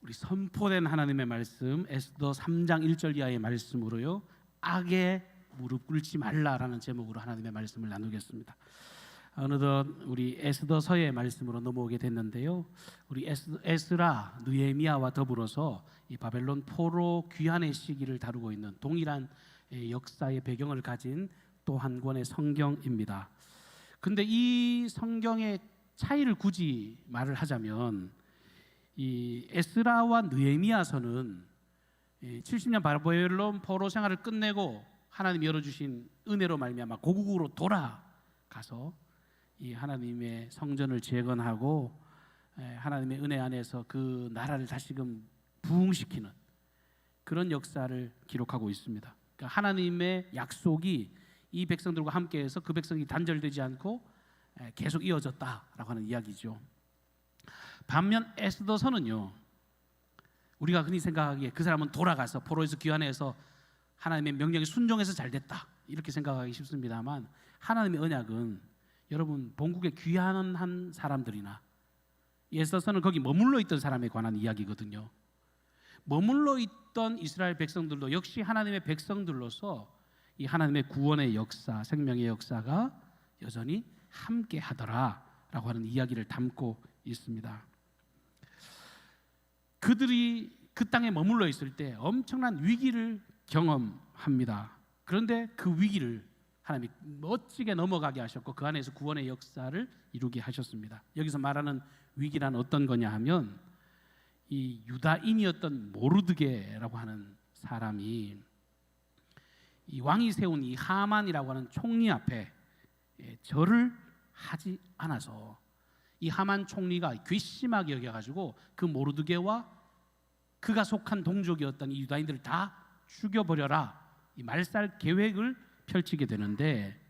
우리 선포된 하나님의 말씀 에스더 3장 1절 이하의 말씀으로요, 악에 무릎 꿇지 말라라는 제목으로 하나님의 말씀을 나누겠습니다. 어느덧 우리 에스더서의 말씀으로 넘어오게 됐는데요, 우리 에스라, 느헤미야와 더불어서 이 바벨론 포로 귀환의 시기를 다루고 있는 동일한 역사의 배경을 가진 또 한 권의 성경입니다. 근데 이 성경의 차이를 굳이 말을 하자면, 이 에스라와 느헤미야서는 70년 바벨론 포로 생활을 끝내고 하나님이 열어주신 은혜로 말미암아 고국으로 돌아가서 이 하나님의 성전을 재건하고 하나님의 은혜 안에서 그 나라를 다시금 부흥시키는 그런 역사를 기록하고 있습니다. 그러니까 하나님의 약속이 이 백성들과 함께해서 그 백성이 단절되지 않고 계속 이어졌다라고 하는 이야기죠. 반면 에스더서는요, 우리가 흔히 생각하기에 그 사람은 돌아가서 포로에서 귀환해서 하나님의 명령에 순종해서 잘 됐다 이렇게 생각하기 쉽습니다만, 하나님의 언약은 여러분 본국에 귀환한 사람들이나 에스더서는 거기 머물러 있던 사람에 관한 이야기거든요. 머물러 있던 이스라엘 백성들도 역시 하나님의 백성들로서 이 하나님의 구원의 역사, 생명의 역사가 여전히 함께 하더라라고 하는 이야기를 담고 있습니다. 그들이 그 땅에 머물러 있을 때 엄청난 위기를 경험합니다. 그런데 그 위기를 하나님이 멋지게 넘어가게 하셨고 그 안에서 구원의 역사를 이루게 하셨습니다. 여기서 말하는 위기란 어떤 거냐 하면, 이 유다인이었던 모르드게라고 하는 사람이 이 왕이 세운 이 하만이라고 하는 총리 앞에 절을 하지 않아서 이 하만 총리가 괘씸하게 여겨가지고 그 모르드게와 그가 속한 동족이었던 이 유다인들을 다 죽여버려라, 이 말살 계획을 펼치게 되는데,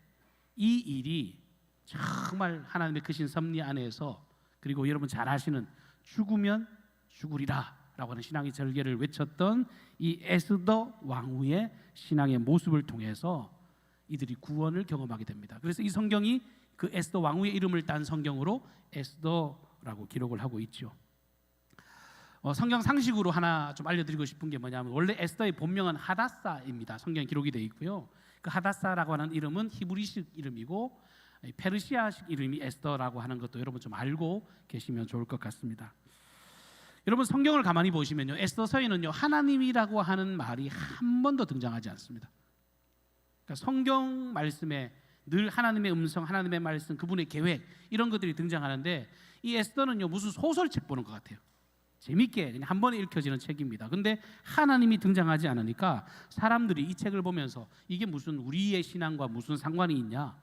이 일이 정말 하나님의 크신 섭리 안에서, 그리고 여러분 잘 아시는 죽으면 죽으리라 라고 하는 신앙의 절개를 외쳤던 이 에스더 왕후의 신앙의 모습을 통해서 이들이 구원을 경험하게 됩니다. 그래서 이 성경이 그 에스더 왕후의 이름을 딴 성경으로 에스더라고 기록을 하고 있죠. 성경 상식으로 하나 좀 알려드리고 싶은 게 뭐냐면, 원래 에스더의 본명은 하다사입니다. 성경에 기록이 되어 있고요. 그 하다사라고 하는 이름은 히브리식 이름이고 페르시아식 이름이 에스더라고 하는 것도 여러분 좀 알고 계시면 좋을 것 같습니다. 여러분 성경을 가만히 보시면요, 에스더서에는요 하나님이라고 하는 말이 한 번도 등장하지 않습니다. 그러니까 성경 말씀에 늘 하나님의 음성, 하나님의 말씀, 그분의 계획 이런 것들이 등장하는데, 이 에스더는요 무슨 소설책 보는 것 같아요. 재밌게 그냥 한 번에 읽혀지는 책입니다. 근데 하나님이 등장하지 않으니까 사람들이 이 책을 보면서 이게 무슨 우리의 신앙과 무슨 상관이 있냐,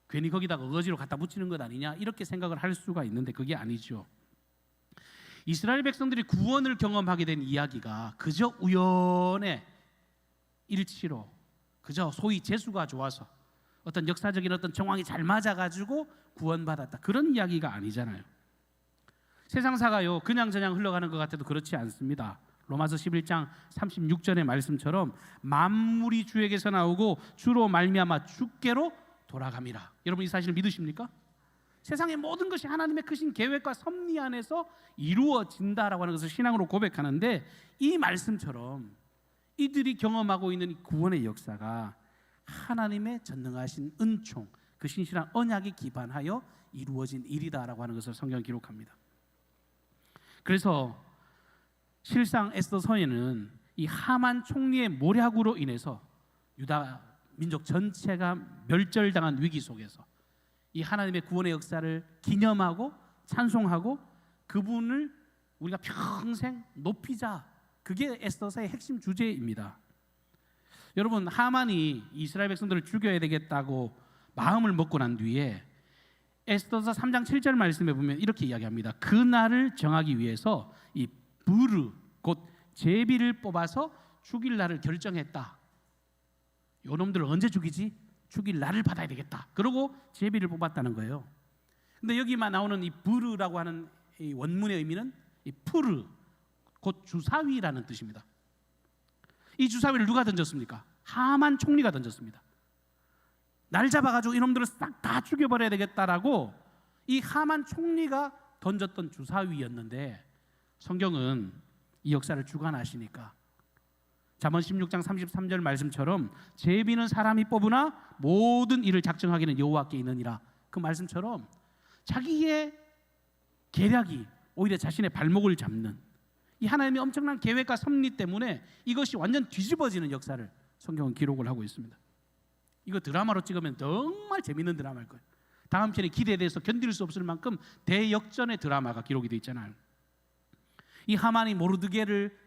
괜히 거기다가 어거지로 갖다 붙이는 것 아니냐 이렇게 생각을 할 수가 있는데 그게 아니죠. 이스라엘 백성들이 구원을 경험하게 된 이야기가 그저 우연의 일치로, 그저 소위 재수가 좋아서 어떤 역사적인 어떤 정황이 잘 맞아가지고 구원받았다, 그런 이야기가 아니잖아요. 세상사가요 그냥저냥 흘러가는 것 같아도 그렇지 않습니다. 로마서 11장 36절의 말씀처럼 만물이 주에게서 나오고 주로 말미암아 주께로 돌아갑니다. 여러분 이 사실을 믿으십니까? 세상의 모든 것이 하나님의 크신 계획과 섭리 안에서 이루어진다라고 하는 것을 신앙으로 고백하는데, 이 말씀처럼 이들이 경험하고 있는 구원의 역사가 하나님의 전능하신 은총, 그 신실한 언약에 기반하여 이루어진 일이다라고 하는 것을 성경은 기록합니다. 그래서 실상 에스더서에는 이 하만 총리의 모략으로 인해서 유다 민족 전체가 멸절당한 위기 속에서 이 하나님의 구원의 역사를 기념하고 찬송하고 그분을 우리가 평생 높이자, 그게 에스더서의 핵심 주제입니다. 여러분 하만이 이스라엘 백성들을 죽여야 되겠다고 마음을 먹고 난 뒤에 에스더서 3장 7절 말씀에 보면 이렇게 이야기합니다. 그 날을 정하기 위해서 이 부르 곧 제비를 뽑아서 죽일 날을 결정했다. 요 놈들을 언제 죽이지? 죽일 날을 받아야 되겠다. 그러고 제비를 뽑았다는 거예요. 근데 여기만 나오는 이 부르라고 하는 이 원문의 의미는 이 푸르 곧 주사위라는 뜻입니다. 이 주사위를 누가 던졌습니까? 하만 총리가 던졌습니다. 날 잡아가지고 이놈들을 싹 다 죽여버려야 되겠다라고 이 하만 총리가 던졌던 주사위였는데, 성경은 이 역사를 주관하시니까 잠언 16장 33절 말씀처럼 제비는 사람이 뽑으나 모든 일을 작정하기는 여호와께 있느니라. 그 말씀처럼 자기의 계략이 오히려 자신의 발목을 잡는 이 하나님의 엄청난 계획과 섭리 때문에 이것이 완전 뒤집어지는 역사를 성경은 기록을 하고 있습니다. 이거 드라마로 찍으면 정말 재밌는 드라마일 거예요. 다음 편에 기대돼서 견딜 수 없을 만큼 대역전의 드라마가 기록이 되어 있잖아요. 이 하만이 모르드게를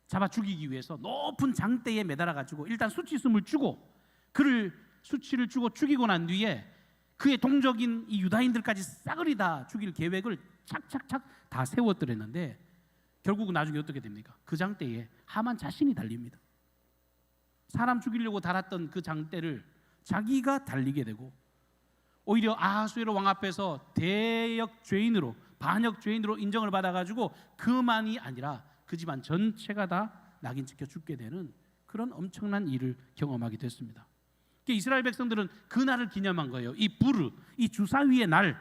잡아 죽이기 위해서 높은 장대에 매달아 가지고 일단 수치숨을 주고 그를 수치를 주고 죽이고 난 뒤에 그의 동족인 이 유다인들까지 싸그리 다 죽일 계획을 착착착 다 세웠더랬는데 결국은 나중에 어떻게 됩니까? 그 장대에 하만 자신이 달립니다. 사람 죽이려고 달았던 그 장대를 자기가 달리게 되고 오히려 아하수에로 왕 앞에서 대역 죄인으로 반역 죄인으로 인정을 받아가지고 그만이 아니라 그 집안 전체가 다 낙인 찍혀 죽게 되는 그런 엄청난 일을 경험하게 됐습니다. 이스라엘 백성들은 그 날을 기념한 거예요. 이 부르, 이 주사위의 날,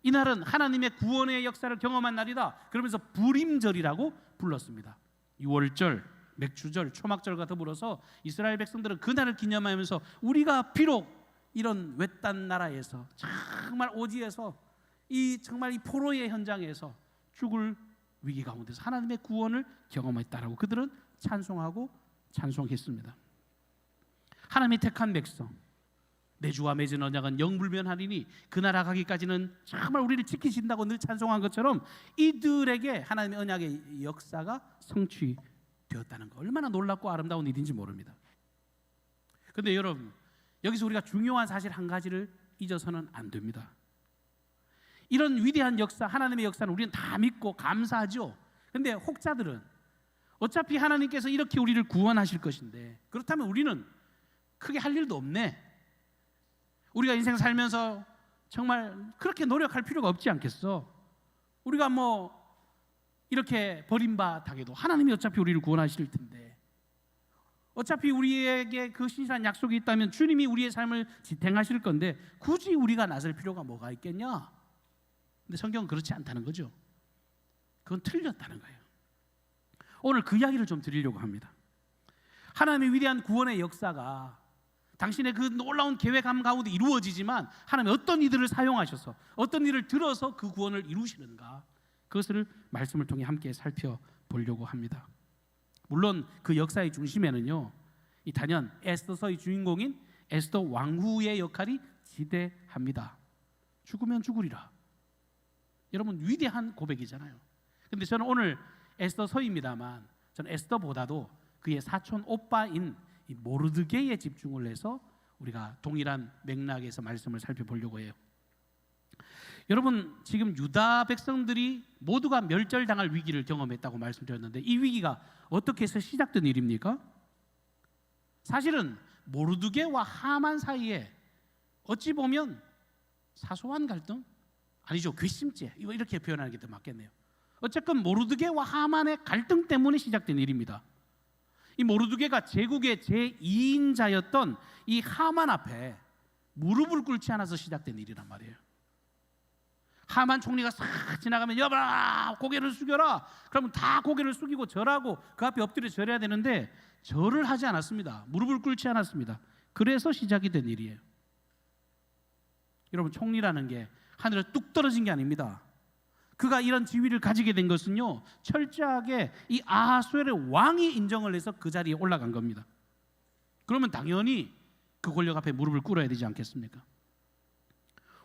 이 날은 하나님의 구원의 역사를 경험한 날이다. 그러면서 부림절이라고 불렀습니다. 유월절, 맥주절, 초막절과 더불어서 이스라엘 백성들은 그 날을 기념하면서 우리가 비록 이런 외딴 나라에서 정말 오지에서 정말 이 포로의 현장에서 죽을 위기 가운데서 하나님의 구원을 경험했다라고 그들은 찬송하고 찬송했습니다. 하나님이 택한 백성, 내 주와 맺은 언약은 영불변하리니 그 나라 가기까지는 정말 우리를 지키신다고 늘 찬송한 것처럼 이들에게 하나님의 언약의 역사가 성취되었다는 거 얼마나 놀랍고 아름다운 일인지 모릅니다. 그런데 여러분, 여기서 우리가 중요한 사실 한 가지를 잊어서는 안 됩니다. 이런 위대한 역사, 하나님의 역사는 우리는 다 믿고 감사하죠. 그런데 혹자들은 어차피 하나님께서 이렇게 우리를 구원하실 것인데 그렇다면 우리는 크게 할 일도 없네. 우리가 인생 살면서 정말 그렇게 노력할 필요가 없지 않겠어. 우리가 뭐 이렇게 버림받아도 하나님이 어차피 우리를 구원하실 텐데 어차피 우리에게 그 신실한 약속이 있다면 주님이 우리의 삶을 지탱하실 건데 굳이 우리가 나설 필요가 뭐가 있겠냐? 근데 성경은 그렇지 않다는 거죠. 그건 틀렸다는 거예요. 오늘 그 이야기를 좀 드리려고 합니다. 하나님의 위대한 구원의 역사가 당신의 그 놀라운 계획함 가운데 이루어지지만 하나님이 어떤 이들을 사용하셔서 어떤 일을 들어서 그 구원을 이루시는가, 그것을 말씀을 통해 함께 살펴보려고 합니다. 물론 그 역사의 중심에는요, 이 단연 에스더서의 주인공인 에스더 왕후의 역할이 지대합니다. 죽으면 죽으리라. 여러분, 위대한 고백이잖아요. 근데 저는 오늘 에스더서입니다만 저는 에스더보다도 그의 사촌 오빠인 이 모르드게에 집중을 해서 우리가 동일한 맥락에서 말씀을 살펴보려고 해요. 여러분, 지금 유다 백성들이 모두가 멸절당할 위기를 경험했다고 말씀드렸는데 이 위기가 어떻게 해서 시작된 일입니까? 사실은 모르드게와 하만 사이에 어찌 보면 사소한 갈등? 아니죠, 괘씸죄, 이렇게 표현하는 게 더 맞겠네요. 어쨌건 모르드게와 하만의 갈등 때문에 시작된 일입니다. 이 모르드게가 제국의 제2인자였던 이 하만 앞에 무릎을 꿇지 않아서 시작된 일이란 말이에요. 하만 총리가 싹 지나가면 여봐라 고개를 숙여라. 그러면 다 고개를 숙이고 절하고 그 앞에 엎드려 절해야 되는데 절을 하지 않았습니다. 무릎을 꿇지 않았습니다. 그래서 시작이 된 일이에요. 여러분, 총리라는 게 하늘에 뚝 떨어진 게 아닙니다. 그가 이런 지위를 가지게 된 것은요, 철저하게 이 아하수엘의 왕이 인정을 해서 그 자리에 올라간 겁니다. 그러면 당연히 그 권력 앞에 무릎을 꿇어야 되지 않겠습니까?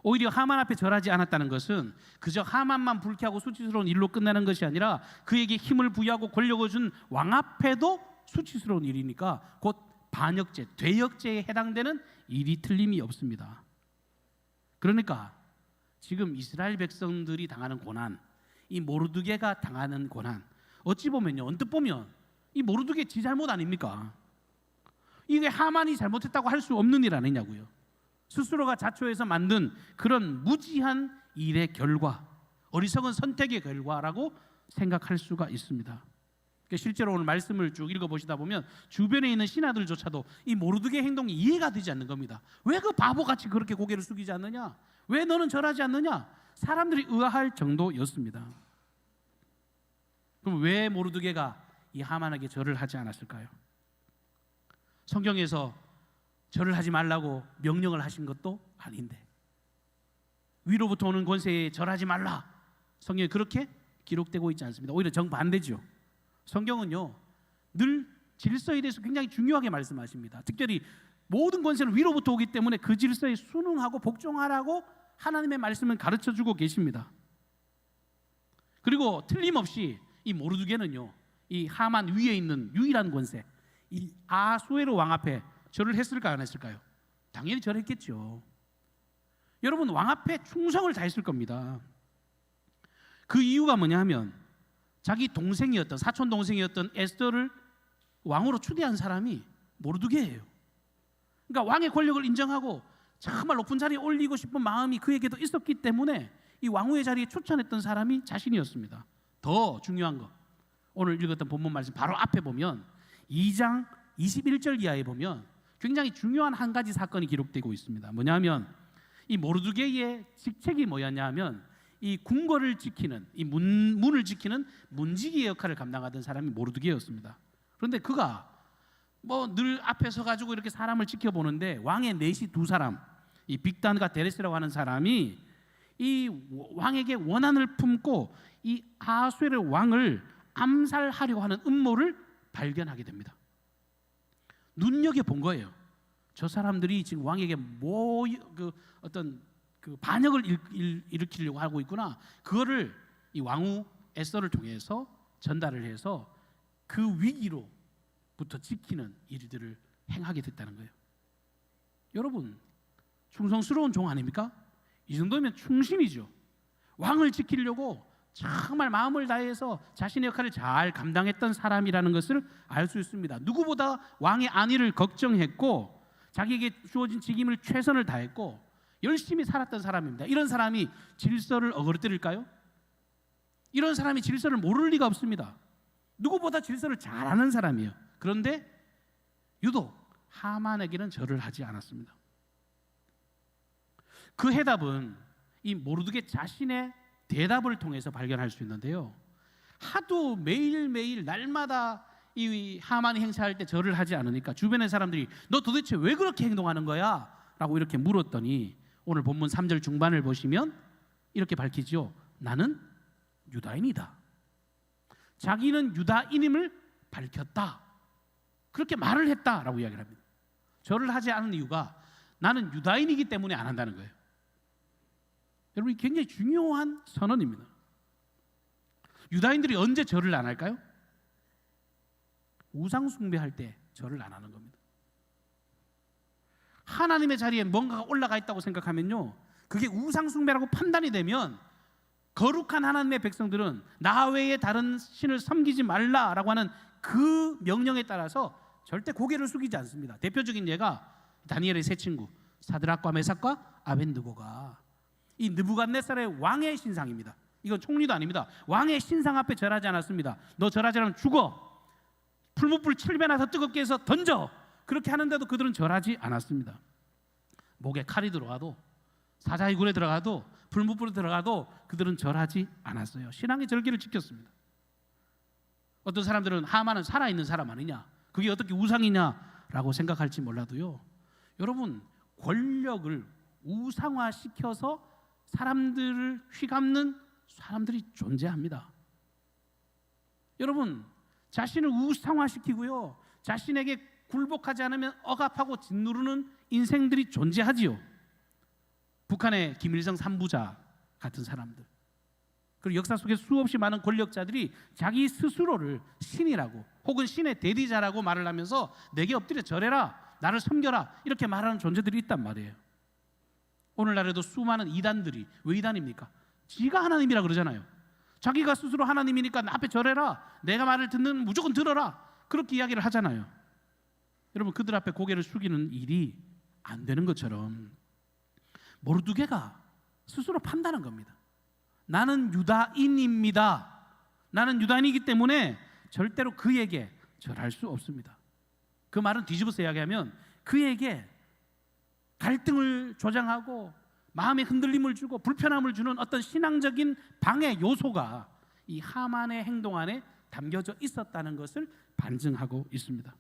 오히려 하만 앞에 절하지 않았다는 것은 그저 하만만 불쾌하고 수치스러운 일로 끝나는 것이 아니라 그에게 힘을 부여하고 권력을 준 왕 앞에도 수치스러운 일이니까 곧 반역죄, 대역죄에 해당되는 일이 틀림이 없습니다. 그러니까 지금 이스라엘 백성들이 당하는 고난, 이 모르드게가 당하는 고난, 어찌 보면요, 언뜻 보면 이 모르드게 지 잘못 아닙니까? 이게 하만이 잘못했다고 할 수 없는 일 아니냐고요. 스스로가 자초해서 만든 그런 무지한 일의 결과, 어리석은 선택의 결과라고 생각할 수가 있습니다. 실제로 오늘 말씀을 쭉 읽어보시다 보면 주변에 있는 신하들조차도 이 모르드게 행동이 이해가 되지 않는 겁니다. 왜 그 바보같이 그렇게 고개를 숙이지 않느냐? 왜 너는 절하지 않느냐? 사람들이 의아할 정도였습니다. 그럼 왜 모르드게가 이 하만에게 절을 하지 않았을까요? 성경에서 절을 하지 말라고 명령을 하신 것도 아닌데, 위로부터 오는 권세에 절하지 말라, 성경에 그렇게 기록되고 있지 않습니다. 오히려 정반대죠. 성경은요 늘 질서에 대해서 굉장히 중요하게 말씀하십니다. 특별히 모든 권세는 위로부터 오기 때문에 그 질서에 순응하고 복종하라고 하나님의 말씀을 가르쳐주고 계십니다. 그리고 틀림없이 이 모르드게는요 이 하만 위에 있는 유일한 권세, 이 아수에로 왕 앞에 절을 했을까요, 안 했을까요? 당연히 절했겠죠. 여러분, 왕 앞에 충성을 다했을 겁니다. 그 이유가 뭐냐 하면 자기 동생이었던, 사촌 동생이었던 에스더를 왕으로 추대한 사람이 모르드게예요. 그러니까 왕의 권력을 인정하고 정말 높은 자리에 올리고 싶은 마음이 그에게도 있었기 때문에 이 왕후의 자리에 추천했던 사람이 자신이었습니다. 더 중요한 거, 오늘 읽었던 본문 말씀 바로 앞에 보면 2장 21절 이하에 보면 굉장히 중요한 한 가지 사건이 기록되고 있습니다. 뭐냐면 이 모르드게의 직책이 뭐였냐 하면 이 궁궐을 지키는, 이 문을 지키는 문지기의 역할을 감당하던 사람이 모르드게였습니다. 그런데 그가 뭐 늘 앞에 서 가지고 이렇게 사람을 지켜보는데 왕의 내시 두 사람, 이 빅단과 데레스라고 하는 사람이 이 왕에게 원한을 품고 이 아수에르 왕을 암살하려고 하는 음모를 발견하게 됩니다. 눈여겨 본 거예요. 저 사람들이 지금 왕에게 어떤 반역을 일으키려고 하고 있구나. 그거를 이 왕후 에스더를 통해서 전달을 해서 그 위기로부터 지키는 일들을 행하게 됐다는 거예요. 여러분, 충성스러운 종 아닙니까? 이 정도면 충신이죠. 왕을 지키려고 정말 마음을 다해서 자신의 역할을 잘 감당했던 사람이라는 것을 알 수 있습니다. 누구보다 왕의 안위를 걱정했고 자기에게 주어진 직임을 최선을 다했고 열심히 살았던 사람입니다. 이런 사람이 질서를 어그러뜨릴까요? 이런 사람이 질서를 모를 리가 없습니다. 누구보다 질서를 잘 아는 사람이에요. 그런데 유독 하만에게는 절을 하지 않았습니다. 그 해답은 이 모르드게 자신의 대답을 통해서 발견할 수 있는데요, 하도 매일매일 날마다 이 하만이 행차할 때 절을 하지 않으니까 주변의 사람들이 너 도대체 왜 그렇게 행동하는 거야? 라고 이렇게 물었더니 오늘 본문 3절 중반을 보시면 이렇게 밝히죠. 나는 유다인이다. 자기는 유다인임을 밝혔다. 그렇게 말을 했다라고 이야기를 합니다. 절을 하지 않은 이유가 나는 유다인이기 때문에 안 한다는 거예요. 여러분, 굉장히 중요한 선언입니다. 유다인들이 언제 절을 안 할까요? 우상 숭배할 때 절을 안 하는 겁니다. 하나님의 자리에 뭔가가 올라가 있다고 생각하면요, 그게 우상 숭배라고 판단이 되면 거룩한 하나님의 백성들은 나 외에 다른 신을 섬기지 말라라고 하는 그 명령에 따라서 절대 고개를 숙이지 않습니다. 대표적인 예가 다니엘의 세 친구 사드락과 메삭과 아벤느고가 이 느부갓네살의 왕의 신상입니다. 이건 총리도 아닙니다. 왕의 신상 앞에 절하지 않았습니다. 너 절하지 않으면 죽어. 풀무불 7배나 더 뜨겁게 해서 던져. 그렇게 하는데도 그들은 절하지 않았습니다. 목에 칼이 들어가도, 사자의 굴에 들어가도, 풀무불에 들어가도 그들은 절하지 않았어요. 신앙의 절기를 지켰습니다. 어떤 사람들은 하만은 살아있는 사람 아니냐, 그게 어떻게 우상이냐라고 생각할지 몰라도요, 여러분, 권력을 우상화시켜서 사람들을 휘감는 사람들이 존재합니다. 여러분, 자신을 우상화시키고요, 자신에게 굴복하지 않으면 억압하고 짓누르는 인생들이 존재하지요. 북한의 김일성 3부자 같은 사람들, 그리고 역사 속에 수없이 많은 권력자들이 자기 스스로를 신이라고 혹은 신의 대리자라고 말을 하면서 내게 엎드려 절해라, 나를 섬겨라, 이렇게 말하는 존재들이 있단 말이에요. 오늘날에도 수많은 이단들이, 왜 이단입니까? 지가 하나님이라 그러잖아요. 자기가 스스로 하나님이니까 나 앞에 절해라, 내가 말을 듣는 무조건 들어라, 그렇게 이야기를 하잖아요. 여러분, 그들 앞에 고개를 숙이는 일이 안 되는 것처럼 모르드게가 스스로 판단한 겁니다. 나는 유다인입니다. 나는 유다인이기 때문에 절대로 그에게 절할 수 없습니다. 그 말은 뒤집어서 이야기하면 그에게 갈등을 조장하고 마음에 흔들림을 주고 불편함을 주는 어떤 신앙적인 방해 요소가 이 하만의 행동 안에 담겨져 있었다는 것을 반증하고 있습니다.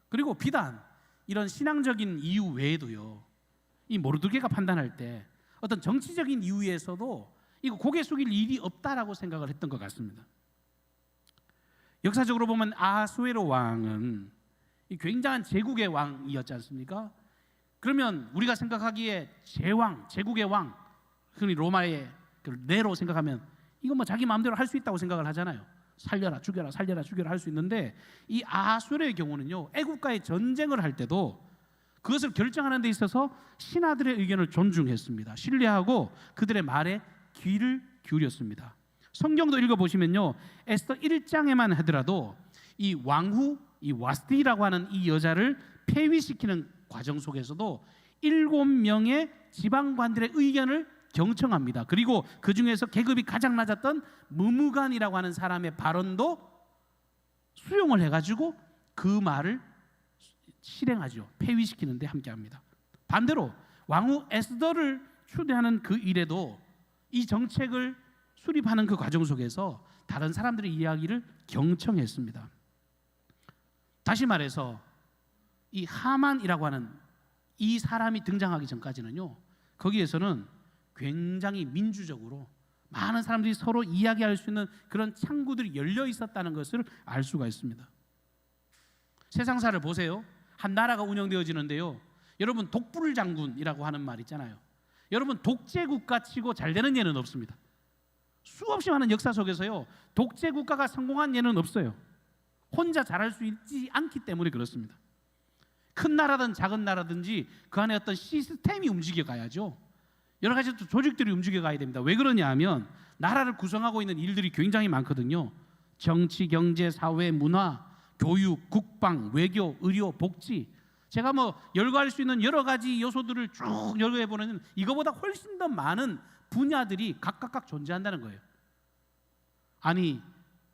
그리고 비단 이런 신앙적인 이유 외에도요, 이 모르드게가 판단할 때 어떤 정치적인 이유에서도 이거 고개 숙일 일이 없다라고 생각을 했던 것 같습니다. 역사적으로 보면 아하수에로 왕은 이 굉장한 제국의 왕이었지 않습니까? 그러면 우리가 생각하기에 제왕, 제국의 왕, 흔히 로마의 네로 생각하면 이거 뭐 자기 마음대로 할 수 있다고 생각을 하잖아요. 살려라 죽여라 살려라 죽여라 할 수 있는데, 이 아하수에로의 경우는요, 애국과의 전쟁을 할 때도 그것을 결정하는 데 있어서 신하들의 의견을 존중했습니다. 신뢰하고 그들의 말에 귀를 기울였습니다. 성경도 읽어보시면요, 에스더 1장에만 하더라도 이 왕후, 이 와스티라고 하는 이 여자를 폐위시키는 과정 속에서도 7명의 지방관들의 의견을 경청합니다. 그리고 그 중에서 계급이 가장 낮았던 무무간이라고 하는 사람의 발언도 수용을 해가지고 그 말을 실행하죠. 폐위시키는 데 함께합니다. 반대로 왕후 에스더를 추대하는 그 일에도 이 정책을 수립하는 그 과정 속에서 다른 사람들의 이야기를 경청했습니다. 다시 말해서 이 하만이라고 하는 이 사람이 등장하기 전까지는요, 거기에서는 굉장히 민주적으로 많은 사람들이 서로 이야기할 수 있는 그런 창구들이 열려 있었다는 것을 알 수가 있습니다. 세상사를 보세요. 한 나라가 운영되어지는데요, 여러분 독불 장군이라고 하는 말 있잖아요. 여러분 독재국가 치고 잘 되는 예는 없습니다. 수없이 많은 역사 속에서요, 독재국가가 성공한 예는 없어요. 혼자 잘할 수 있지 않기 때문에 그렇습니다. 큰 나라든 작은 나라든지 그 안에 어떤 시스템이 움직여가야죠. 여러 가지 조직들이 움직여가야 됩니다. 왜 그러냐 하면 나라를 구성하고 있는 일들이 굉장히 많거든요. 정치, 경제, 사회, 문화, 교육, 국방, 외교, 의료, 복지, 제가 뭐 열거할 수 있는 여러 가지 요소들을 쭉 열거해 보면 이거보다 훨씬 더 많은 분야들이 각각 존재한다는 거예요. 아니,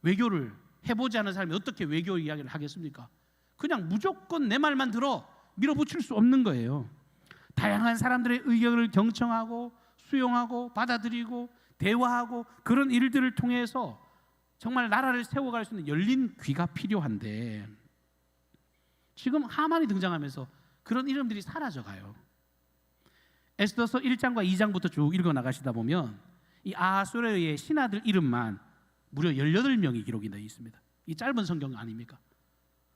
외교를 해보지 않은 사람이 어떻게 외교 이야기를 하겠습니까? 그냥 무조건 내 말만 들어 밀어붙일 수 없는 거예요. 다양한 사람들의 의견을 경청하고 수용하고 받아들이고 대화하고 그런 일들을 통해서 정말 나라를 세워갈 수 있는 열린 귀가 필요한데, 지금 하만이 등장하면서 그런 이름들이 사라져가요. 에스더서 1장과 2장부터 쭉 읽어 나가시다 보면 이 아하수에로의 신하들 이름만 무려 18명이 기록이 되어 있습니다. 이 짧은 성경 아닙니까?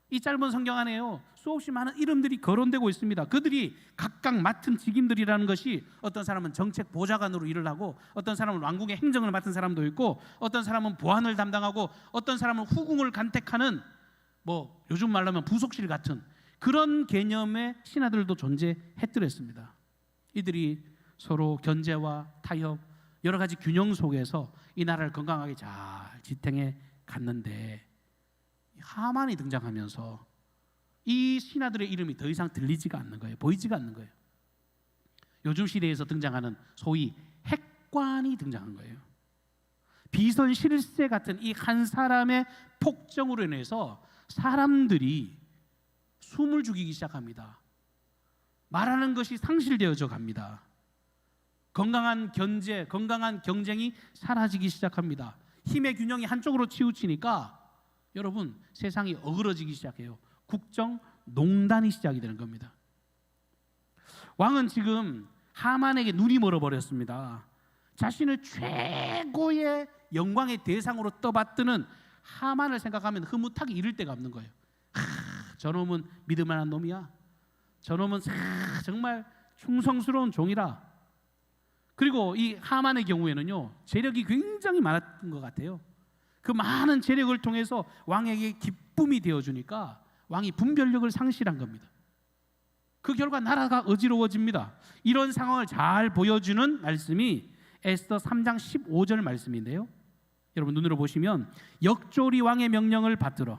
이 짧은 성경 안에요, 수없이 많은 이름들이 거론되고 있습니다. 그들이 각각 맡은 직임들이라는 것이, 어떤 사람은 정책 보좌관으로 일을 하고, 어떤 사람은 왕국의 행정을 맡은 사람도 있고, 어떤 사람은 보안을 담당하고, 어떤 사람은 후궁을 간택하는 뭐 요즘 말로 하면 부속실 같은 그런 개념의 신하들도 존재했더랬습니다. 이들이 서로 견제와 타협, 여러 가지 균형 속에서 이 나라를 건강하게 잘 지탱해 갔는데, 하만이 등장하면서 이 신하들의 이름이 더 이상 들리지가 않는 거예요. 보이지가 않는 거예요. 요즘 시대에서 등장하는 소위 핵관이 등장한 거예요. 비선 실세 같은 이 한 사람의 폭정으로 인해서 사람들이 숨을 죽이기 시작합니다. 말하는 것이 상실되어져 갑니다. 건강한 견제, 건강한 경쟁이 사라지기 시작합니다. 힘의 균형이 한쪽으로 치우치니까 여러분, 세상이 어그러지기 시작해요. 국정농단이 시작이 되는 겁니다. 왕은 지금 하만에게 눈이 멀어버렸습니다. 자신을 최고의 영광의 대상으로 떠받드는 하만을 생각하면 흐뭇하게 이를 데가 없는 거예요. 저놈은 믿을 만한 놈이야. 저놈은 정말 충성스러운 종이라. 그리고 이 하만의 경우에는요, 재력이 굉장히 많았던 것 같아요. 그 많은 재력을 통해서 왕에게 기쁨이 되어주니까 왕이 분별력을 상실한 겁니다. 그 결과 나라가 어지러워집니다. 이런 상황을 잘 보여주는 말씀이 에스더 3장 15절 말씀인데요, 여러분 눈으로 보시면, 역조리 왕의 명령을 받들어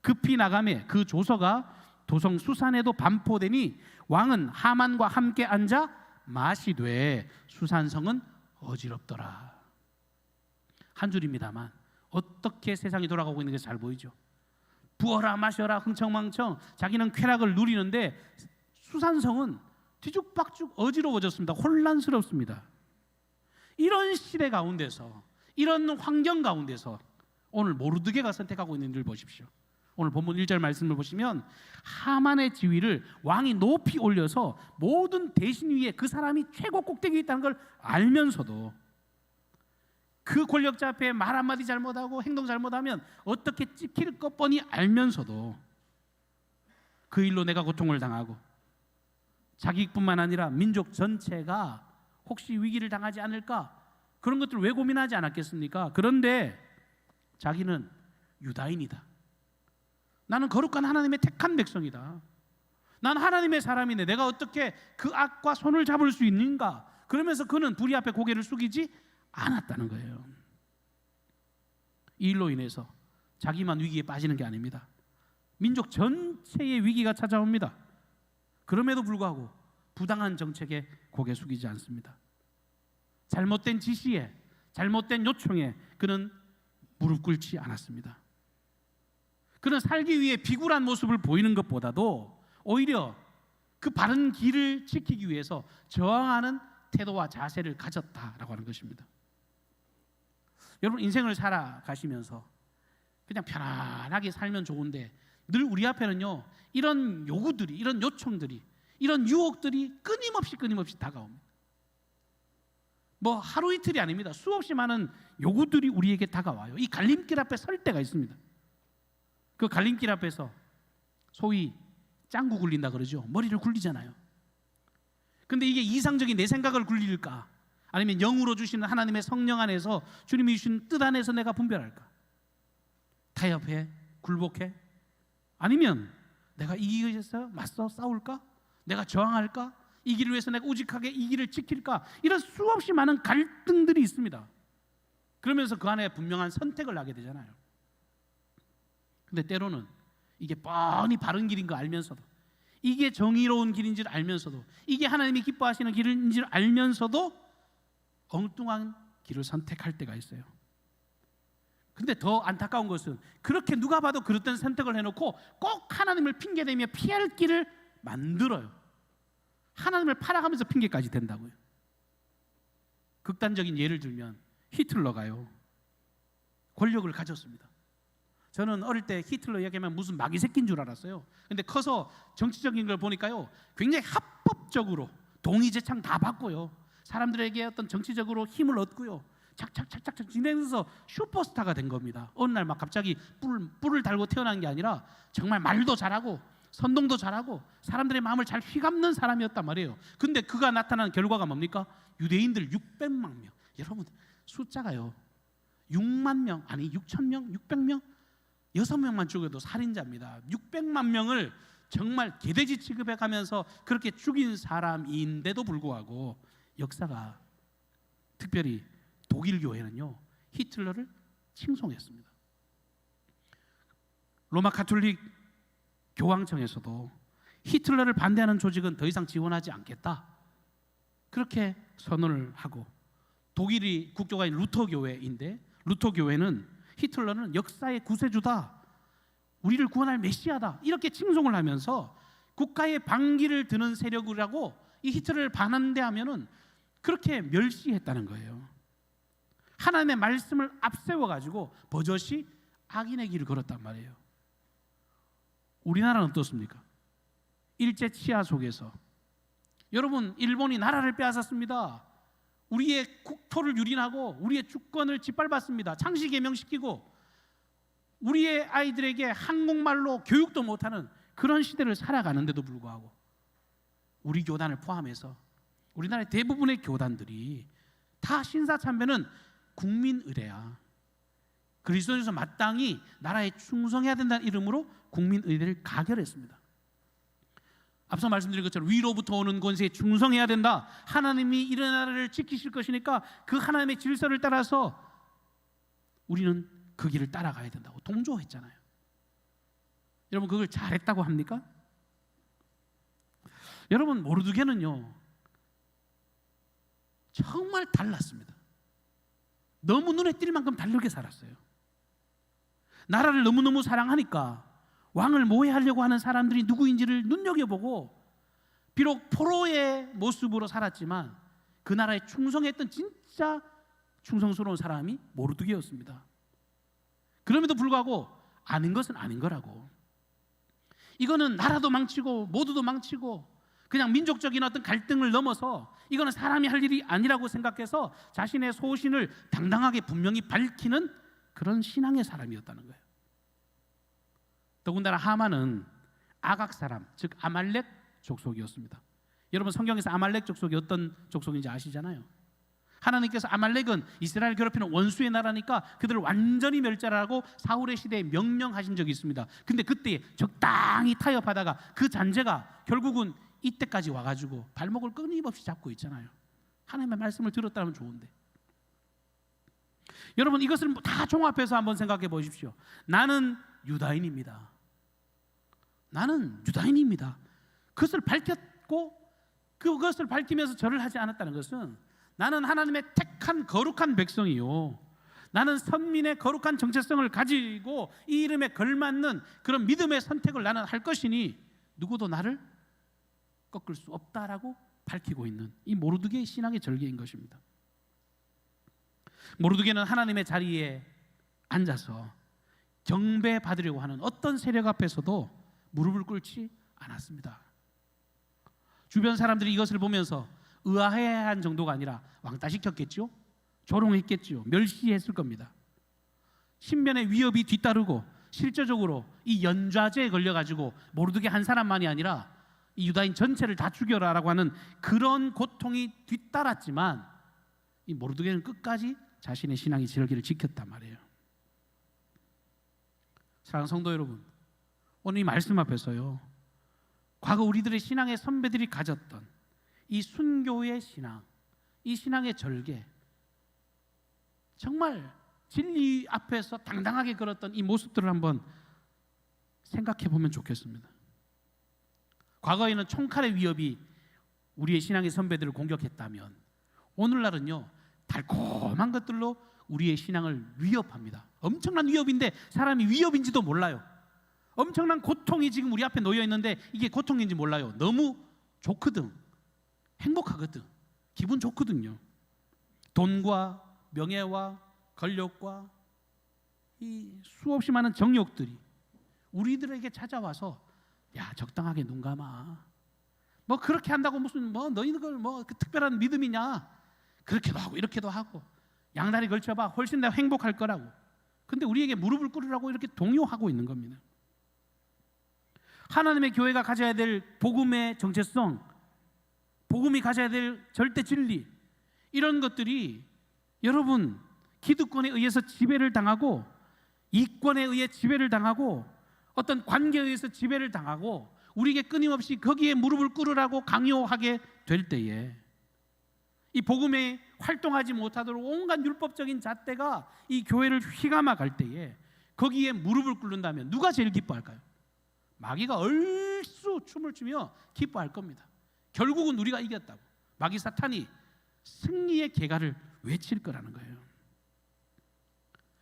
급히 나가매 그 조서가 도성 수산에도 반포되니 왕은 하만과 함께 앉아 마시되 수산성은 어지럽더라. 한 줄입니다만 어떻게 세상이 돌아가고 있는 게 잘 보이죠. 부어라 마셔라 흥청망청 자기는 쾌락을 누리는데 수산성은 뒤죽박죽 어지러워졌습니다. 혼란스럽습니다. 이런 시대 가운데서 이런 환경 가운데서 오늘 모르드게가 선택하고 있는 일을 보십시오. 오늘 본문 1절 말씀을 보시면 하만의 지위를 왕이 높이 올려서 모든 대신 위에 그 사람이 최고 꼭대기에 있다는 걸 알면서도 그 권력자 앞에 말 한마디 잘못하고 행동 잘못하면 어떻게 찍힐 것 뻔히 알면서도 그 일로 내가 고통을 당하고 자기뿐만 아니라 민족 전체가 혹시 위기를 당하지 않을까, 그런 것들을 왜 고민하지 않았겠습니까? 그런데 자기는 유다인이다, 나는 거룩한 하나님의 택한 백성이다, 난 하나님의 사람이네, 내가 어떻게 그 악과 손을 잡을 수 있는가, 그러면서 그는 불의 앞에 고개를 숙이지 않았다는 거예요. 이 일로 인해서 자기만 위기에 빠지는 게 아닙니다. 민족 전체의 위기가 찾아옵니다. 그럼에도 불구하고 부당한 정책에 고개 숙이지 않습니다. 잘못된 지시에, 잘못된 요청에 그는 무릎 꿇지 않았습니다. 그는 살기 위해 비굴한 모습을 보이는 것보다도 오히려 그 바른 길을 지키기 위해서 저항하는 태도와 자세를 가졌다라고 하는 것입니다. 여러분, 인생을 살아가시면서 그냥 편안하게 살면 좋은데 늘 우리 앞에는요, 이런 요구들이, 이런 요청들이, 이런 유혹들이 끊임없이 다가옵니다. 뭐 하루 이틀이 아닙니다. 수없이 많은 요구들이 우리에게 다가와요. 이 갈림길 앞에 설 때가 있습니다. 그 갈림길 앞에서 소위 짱구 굴린다 그러죠. 머리를 굴리잖아요. 근데 이게 이상적인 내 생각을 굴릴까, 아니면 영으로 주시는 하나님의 성령 안에서 주님이 주신 뜻 안에서 내가 분별할까? 타협해? 굴복해? 아니면 내가 이기기 위해서 맞서 싸울까? 내가 저항할까? 이 길을 위해서 내가 우직하게 이 길을 지킬까? 이런 수없이 많은 갈등들이 있습니다. 그러면서 그 안에 분명한 선택을 하게 되잖아요. 근데 때로는 이게 뻔히 바른 길인 거 알면서도, 이게 정의로운 길인 줄 알면서도, 이게 하나님이 기뻐하시는 길인 줄 알면서도 엉뚱한 길을 선택할 때가 있어요. 근데 더 안타까운 것은 그렇게 누가 봐도 그렇던 선택을 해놓고 꼭 하나님을 핑계대며 피할 길을 만들어요. 하나님을 팔아가면서 핑계까지 댄다고요. 극단적인 예를 들면 히틀러가요, 권력을 가졌습니다. 저는 어릴 때 히틀러 이야기하면 무슨 마귀 새끼인 줄 알았어요. 근데 커서 정치적인 걸 보니까요, 굉장히 합법적으로 동의제창 다 받고요, 사람들에게 어떤 정치적으로 힘을 얻고요, 착착착착 진행해서 슈퍼스타가 된 겁니다. 어느 날 막 갑자기 뿔을 달고 태어난 게 아니라 정말 말도 잘하고 선동도 잘하고 사람들의 마음을 잘 휘감는 사람이었단 말이에요. 근데 그가 나타난 결과가 뭡니까? 유대인들 600만 명. 여러분, 숫자가요 6만 명, 아니 6천 명, 600명, 6명만 죽여도 살인자입니다. 600만 명을 정말 개돼지 취급해 가면서 그렇게 죽인 사람인데도 불구하고 역사가, 특별히 독일 교회는요, 히틀러를 칭송했습니다. 로마 가톨릭 교황청에서도 히틀러를 반대하는 조직은 더 이상 지원하지 않겠다, 그렇게 선언을 하고, 독일이 국교가인 루터 교회인데, 루터 교회는 히틀러는 역사의 구세주다, 우리를 구원할 메시아다, 이렇게 칭송을 하면서 국가의 반기를 드는 세력이라고 이 히틀러를 반대하면은 그렇게 멸시했다는 거예요. 하나님의 말씀을 앞세워가지고 버젓이 악인의 길을 걸었단 말이에요. 우리나라는 어떻습니까? 일제 치하 속에서 여러분, 일본이 나라를 빼앗았습니다. 우리의 국토를 유린하고 우리의 주권을 짓밟았습니다. 창씨 개명시키고 우리의 아이들에게 한국말로 교육도 못하는 그런 시대를 살아가는데도 불구하고 우리 교단을 포함해서 우리나라의 대부분의 교단들이 다 신사참배는 국민의례야, 그리스도인으로서 마땅히 나라에 충성해야 된다는 이름으로 국민의례를 가결했습니다. 앞서 말씀드린 것처럼 위로부터 오는 권세에 충성해야 된다, 하나님이 이 나라를 지키실 것이니까 그 하나님의 질서를 따라서 우리는 그 길을 따라가야 된다고 동조했잖아요. 여러분, 그걸 잘했다고 합니까? 여러분, 모르드게는요 정말 달랐습니다. 너무 눈에 띌 만큼 다르게 살았어요. 나라를 너무너무 사랑하니까 왕을 모해하려고 하는 사람들이 누구인지를 눈여겨보고, 비록 포로의 모습으로 살았지만 그 나라에 충성했던 진짜 충성스러운 사람이 모르드게였습니다. 그럼에도 불구하고 아닌 것은 아닌 거라고. 이거는 나라도 망치고 모두도 망치고 그냥 민족적인 어떤 갈등을 넘어서 이거는 사람이 할 일이 아니라고 생각해서 자신의 소신을 당당하게 분명히 밝히는 그런 신앙의 사람이었다는 거예요. 더군다나 하만은 아각 사람, 즉 아말렉 족속이었습니다. 여러분 성경에서 아말렉 족속이 어떤 족속인지 아시잖아요. 하나님께서 아말렉은 이스라엘 괴롭히는 원수의 나라니까 그들을 완전히 멸절하라고 사울의 시대에 명령하신 적이 있습니다. 근데 그때 적당히 타협하다가 그 잔재가 결국은 이때까지 와가지고 발목을 끊임없이 잡고 있잖아요. 하나님의 말씀을 들었다면 좋은데, 여러분 이것을 다 종합해서 한번 생각해 보십시오. 나는 유다인입니다. 나는 유다인입니다. 그것을 밝혔고 그것을 밝히면서 절을 하지 않았다는 것은 나는 하나님의 택한 거룩한 백성이요, 나는 선민의 거룩한 정체성을 가지고 이 이름에 걸맞는 그런 믿음의 선택을 나는 할 것이니 누구도 나를 꺾을 수 없다라고 밝히고 있는 이 모르드게의 신앙의 절개인 것입니다. 모르드게는 하나님의 자리에 앉아서 경배받으려고 하는 어떤 세력 앞에서도 무릎을 꿇지 않았습니다. 주변 사람들이 이것을 보면서 의아해한 정도가 아니라 왕따시켰겠죠? 조롱했겠죠? 멸시했을 겁니다. 신변의 위협이 뒤따르고 실제적으로 이 연좌제에 걸려가지고 모르드게 한 사람만이 아니라 이 유다인 전체를 다 죽여라라고 하는 그런 고통이 뒤따랐지만 이 모르드게는 끝까지 자신의 신앙의 절기를 지켰단 말이에요. 사랑하는 성도 여러분, 오늘 이 말씀 앞에서요, 과거 우리들의 신앙의 선배들이 가졌던 이 순교의 신앙, 이 신앙의 절개, 정말 진리 앞에서 당당하게 걸었던 이 모습들을 한번 생각해 보면 좋겠습니다. 과거에는 총칼의 위협이 우리의 신앙의 선배들을 공격했다면 오늘날은요, 달콤한 것들로 우리의 신앙을 위협합니다. 엄청난 위협인데 사람이 위협인지도 몰라요. 엄청난 고통이 지금 우리 앞에 놓여 있는데 이게 고통인지 몰라요. 너무 좋거든, 행복하거든, 기분 좋거든요. 돈과 명예와 권력과 이 수없이 많은 정욕들이 우리들에게 찾아와서 야, 적당하게 눈 감아, 뭐 그렇게 한다고 무슨 뭐 너희들 뭐 그 특별한 믿음이냐, 그렇게도 하고 이렇게도 하고 양다리 걸쳐봐, 훨씬 더 행복할 거라고. 근데 우리에게 무릎을 꿇으라고 이렇게 동요하고 있는 겁니다. 하나님의 교회가 가져야 될 복음의 정체성, 복음이 가져야 될 절대 진리, 이런 것들이 여러분 기득권에 의해서 지배를 당하고 이권에 의해 지배를 당하고 어떤 관계에 의해서 지배를 당하고 우리에게 끊임없이 거기에 무릎을 꿇으라고 강요하게 될 때에 이 복음에 활동하지 못하도록 온갖 율법적인 잣대가 이 교회를 휘감아 갈 때에 거기에 무릎을 꿇는다면 누가 제일 기뻐할까요? 마귀가 얼쑤 춤을 추며 기뻐할 겁니다. 결국은 우리가 이겼다고 마귀 사탄이 승리의 계가를 외칠 거라는 거예요.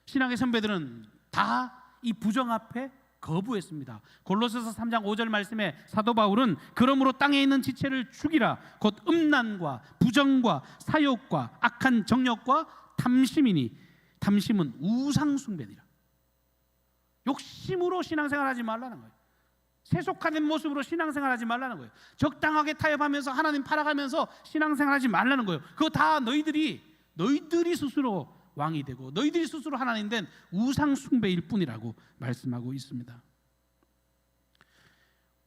신앙의 선배들은 다 이 부정 앞에 거부했습니다. 골로새서 3장 5절 말씀에 사도 바울은 그러므로 땅에 있는 지체를 죽이라, 곧 음란과 부정과 사욕과 악한 정욕과 탐심이니 탐심은 우상 숭배니라. 욕심으로 신앙생활하지 말라는 거예요. 세속화된 모습으로 신앙생활하지 말라는 거예요. 적당하게 타협하면서 하나님 팔아가면서 신앙생활하지 말라는 거예요. 그거 다 너희들이 스스로 왕이 되고 너희들이 스스로 하나님 된 우상 숭배일 뿐이라고 말씀하고 있습니다.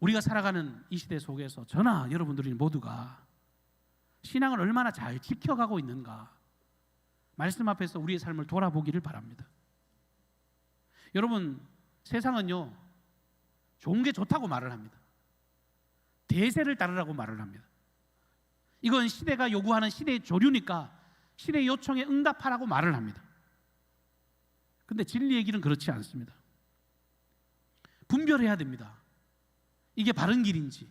우리가 살아가는 이 시대 속에서 저나 여러분들이 모두가 신앙을 얼마나 잘 지켜가고 있는가, 말씀 앞에서 우리의 삶을 돌아보기를 바랍니다. 여러분, 세상은요 좋은 게 좋다고 말을 합니다. 대세를 따르라고 말을 합니다. 이건 시대가 요구하는 시대의 조류니까 시대 요청에 응답하라고 말을 합니다. 그런데 진리의 길은 그렇지 않습니다. 분별해야 됩니다. 이게 바른 길인지,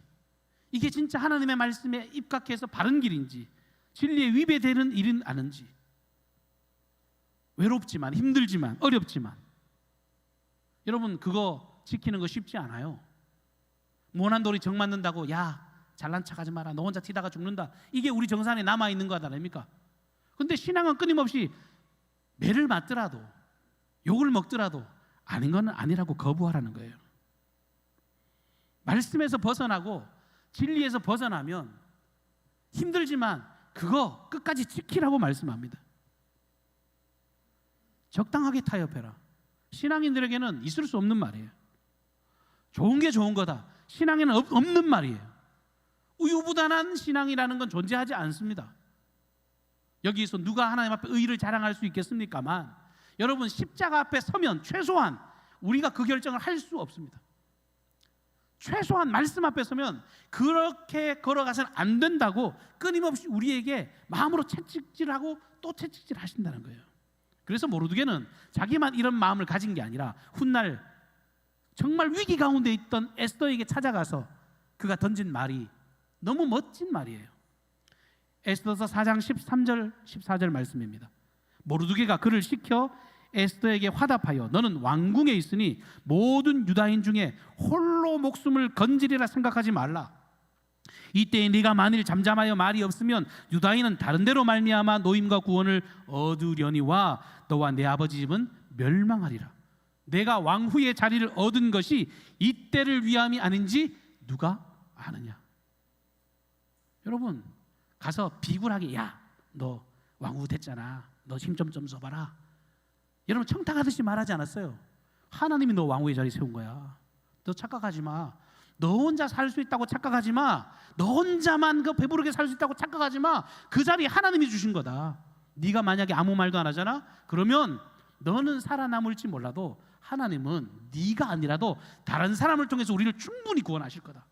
이게 진짜 하나님의 말씀에 입각해서 바른 길인지, 진리에 위배되는 일은 아닌지. 외롭지만 힘들지만 어렵지만 여러분 그거 지키는 거 쉽지 않아요. 모난 돌이 정 맞는다고 야 잘난 척하지 마라, 너 혼자 튀다가 죽는다, 이게 우리 정산에 남아있는 거 아닙니까? 근데 신앙은 끊임없이 매를 맞더라도 욕을 먹더라도 아닌 건 아니라고 거부하라는 거예요. 말씀에서 벗어나고 진리에서 벗어나면 힘들지만 그거 끝까지 지키라고 말씀합니다. 적당하게 타협해라. 신앙인들에게는 있을 수 없는 말이에요. 좋은 게 좋은 거다. 신앙에는 없는 말이에요. 우유부단한 신앙이라는 건 존재하지 않습니다. 여기서 누가 하나님 앞에 의의를 자랑할 수 있겠습니까만, 여러분 십자가 앞에 서면 최소한 우리가 그 결정을 할 수 없습니다. 최소한 말씀 앞에 서면 그렇게 걸어가서는 안 된다고 끊임없이 우리에게 마음으로 채찍질하고 또 채찍질 하신다는 거예요. 그래서 모르드게는 자기만 이런 마음을 가진 게 아니라 훗날 정말 위기 가운데 있던 에스더에게 찾아가서 그가 던진 말이 너무 멋진 말이에요. 에스더서 4장 13절 14절 말씀입니다. 모르드게가 그를 시켜 에스더에게 화답하여 너는 왕궁에 있으니 모든 유다인 중에 홀로 목숨을 건지리라 생각하지 말라. 이때에 네가 만일 잠잠하여 말이 없으면 유다인은 다른 데로 말미암아 노임과 구원을 얻으려니와 너와 내 아버지 집은 멸망하리라. 내가 왕후의 자리를 얻은 것이 이때를 위함이 아닌지 누가 아느냐. 여러분 가서 비굴하게 야 너 왕후 됐잖아, 너 힘 좀 써봐라. 여러분 청탁하듯이 말하지 않았어요. 하나님이 너 왕후의 자리에 세운 거야. 너 착각하지 마. 너 혼자 살 수 있다고 착각하지 마. 너 혼자만 그 배부르게 살 수 있다고 착각하지 마. 그 자리 하나님이 주신 거다. 네가 만약에 아무 말도 안 하잖아? 그러면 너는 살아남을지 몰라도 하나님은 네가 아니라도 다른 사람을 통해서 우리를 충분히 구원하실 거다.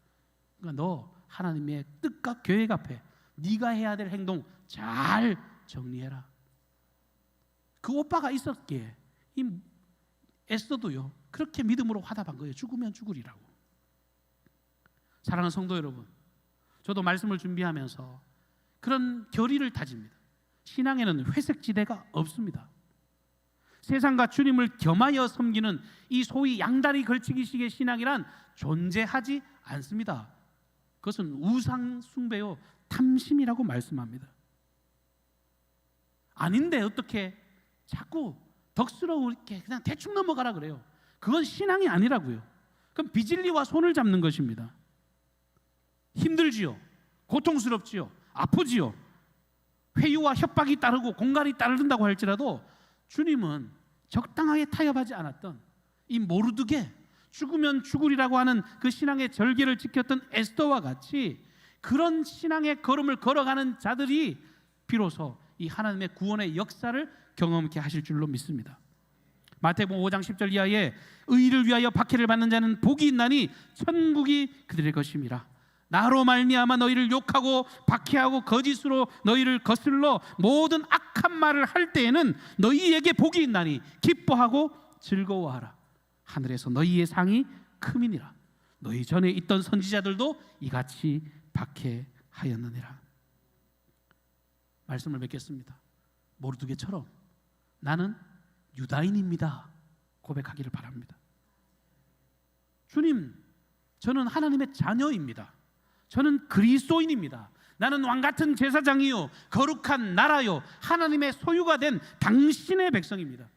그러니까 너 하나님의 뜻과 계획 앞에 네가 해야 될 행동 잘 정리해라. 그 오빠가 있었기에 이 에스더도요 그렇게 믿음으로 화답한 거예요. 죽으면 죽으리라고. 사랑하는 성도 여러분, 저도 말씀을 준비하면서 그런 결의를 다집니다. 신앙에는 회색지대가 없습니다. 세상과 주님을 겸하여 섬기는 이 소위 양다리 걸치기식의 신앙이란 존재하지 않습니다. 그것은 우상 숭배요 탐심이라고 말씀합니다. 아닌데 어떻게 자꾸 덕스러우게 그냥 대충 넘어가라 그래요. 그건 신앙이 아니라고요. 그럼 비진리와 손을 잡는 것입니다. 힘들지요, 고통스럽지요, 아프지요, 회유와 협박이 따르고 공갈이 따른다고 할지라도 주님은 적당하게 타협하지 않았던 이 모르드게 죽으면 죽으리라고 하는 그 신앙의 절개를 지켰던 에스더와 같이 그런 신앙의 걸음을 걸어가는 자들이 비로소 이 하나님의 구원의 역사를 경험케 하실 줄로 믿습니다. 마태복음 5장 10절 이하에 의를 위하여 박해를 받는 자는 복이 있나니 천국이 그들의 것임이라. 나로 말미암아 너희를 욕하고 박해하고 거짓으로 너희를 거슬러 모든 악한 말을 할 때에는 너희에게 복이 있나니 기뻐하고 즐거워하라. 하늘에서 너희의 상이 크미니라. 너희 전에 있던 선지자들도 이같이 박해하였느니라. 말씀을 맺겠습니다. 모르드게처럼 나는 유다인입니다 고백하기를 바랍니다. 주님, 저는 하나님의 자녀입니다. 저는 그리스도인입니다. 나는 왕같은 제사장이요 거룩한 나라요 하나님의 소유가 된 당신의 백성입니다.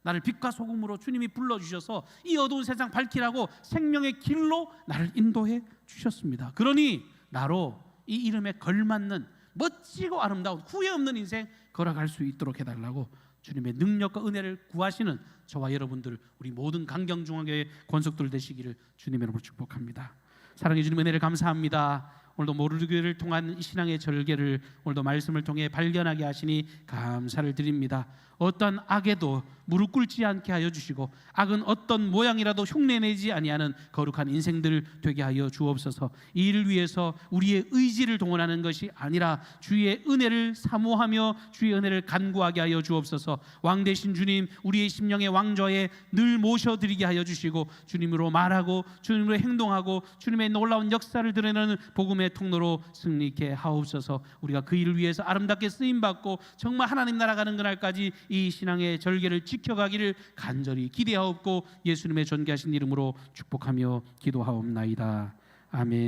나를 빛과 소금으로 주님이 불러주셔서 이 어두운 세상 밝히라고 생명의 길로 나를 인도해 주셨습니다. 그러니 나로 이 이름에 걸맞는 멋지고 아름다운 후회 없는 인생 걸어갈 수 있도록 해달라고 주님의 능력과 은혜를 구하시는 저와 여러분들, 우리 모든 강경중앙교회 권속들 되시기를 주님의 이름으로 축복합니다. 사랑해 주님 은혜를 감사합니다. 오늘도 모르드게를 통한 이 신앙의 절개를 오늘도 말씀을 통해 발견하게 하시니 감사를 드립니다. 어떤 악에도 무릎 꿇지 않게 하여 주시고 악은 어떤 모양이라도 흉내내지 아니하는 거룩한 인생들 되게 하여 주옵소서. 이 일을 위해서 우리의 의지를 동원하는 것이 아니라 주의 은혜를 사모하며 주의 은혜를 간구하게 하여 주옵소서. 왕 되신 주님, 우리의 심령의 왕좌에 늘 모셔드리게 하여 주시고 주님으로 말하고 주님으로 행동하고 주님의 놀라운 역사를 드러내는 복음의 통로로 승리케 하옵소서. 우리가 그 일을 위해서 아름답게 쓰임받고 정말 하나님 나라 가는 그날까지 이 신앙의 절개를 지켜가기를 간절히 기대하옵고 예수님의 존귀하신 이름으로 축복하며 기도하옵나이다. 아멘.